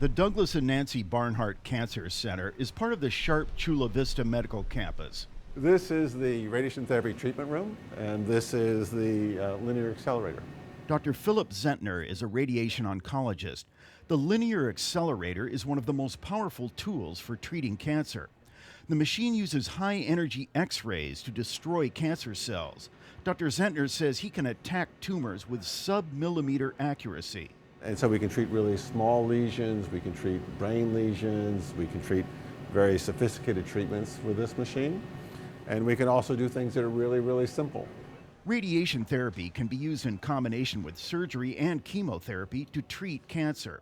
The Douglas and Nancy Barnhart Cancer Center is part of the Sharp Chula Vista Medical Campus. This is the radiation therapy treatment room, and this is the linear accelerator. Dr. Philip Zentner is a radiation oncologist. The linear accelerator is one of the most powerful tools for treating cancer. The machine uses high-energy X-rays to destroy cancer cells. Dr. Zentner says he can attack tumors with sub-millimeter accuracy. And so we can treat really small lesions, we can treat brain lesions, we can treat very sophisticated treatments with this machine. And we can also do things that are really, really simple. Radiation therapy can be used in combination with surgery and chemotherapy to treat cancer.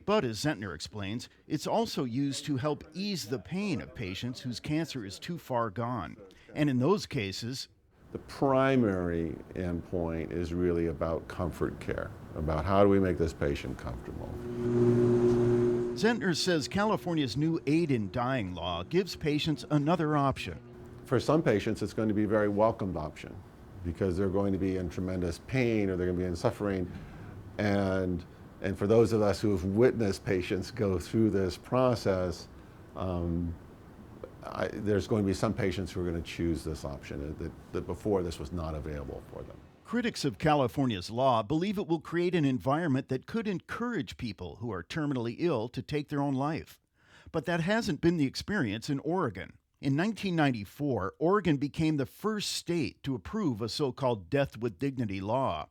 But as Zentner explains, it's also used to help ease the pain of patients whose cancer is too far gone. And in those cases, the primary endpoint is really about comfort care, about how do we make this patient comfortable. Zentner says California's new aid in dying law gives patients another option. For some patients, it's going to be a very welcomed option because they're going to be in tremendous pain or they're going to be in suffering. And for those of us who have witnessed patients go through this process, there's going to be some patients who are going to choose this option that before this was not available for them. Critics of California's law believe it will create an environment that could encourage people who are terminally ill to take their own life. But that hasn't been the experience in Oregon. In 1994, Oregon became the first state to approve a so-called death with dignity law.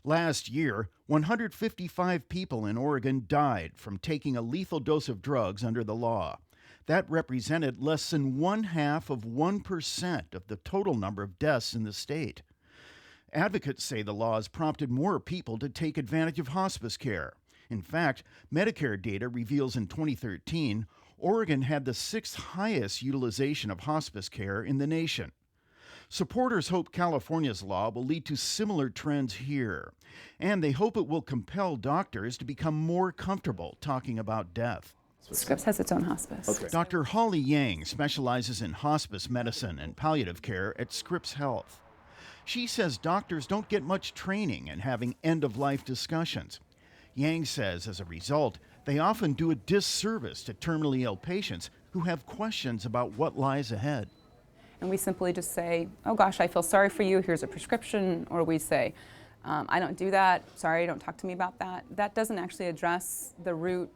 Last year, 155 people in Oregon died from taking a lethal dose of drugs under the law. That represented less than 0.5% of the total number of deaths in the state. Advocates say the law has prompted more people to take advantage of hospice care. In fact, Medicare data reveals in 2013, Oregon had the 6th highest utilization of hospice care in the nation. Supporters hope California's law will lead to similar trends here, and they hope it will compel doctors to become more comfortable talking about death. Scripps has its own hospice. Okay. Dr. Holly Yang specializes in hospice medicine and palliative care at Scripps Health. She says doctors don't get much training in having end-of-life discussions. Yang says, as a result, they often do a disservice to terminally ill patients who have questions about what lies ahead. And we simply just say, oh gosh, I feel sorry for you, here's a prescription. Or we say, I don't do that, sorry, don't talk to me about that. That doesn't actually address the root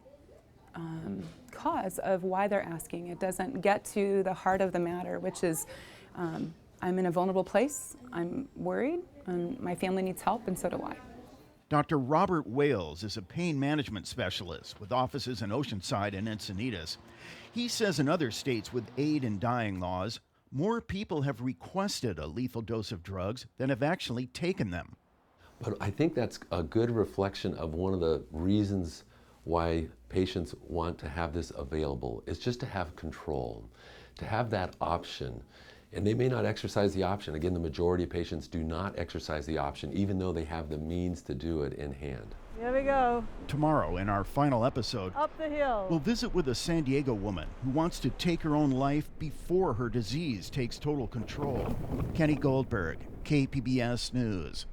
cause of why they're asking. It doesn't get to the heart of the matter, which is I'm in a vulnerable place, I'm worried, and my family needs help, and so do I. Dr. Robert Wales is a pain management specialist with offices in Oceanside and Encinitas. He says in other states with aid in dying laws, more people have requested a lethal dose of drugs than have actually taken them. But I think that's a good reflection of one of the reasons why patients want to have this available, is just to have control, to have that option. And they may not exercise the option. Again, the majority of patients do not exercise the option, even though they have the means to do it in hand. Here we go. Tomorrow, in our final episode, Up the hill. we'll visit with a San Diego woman who wants to take her own life before her disease takes total control. Kenny Goldberg, KPBS News.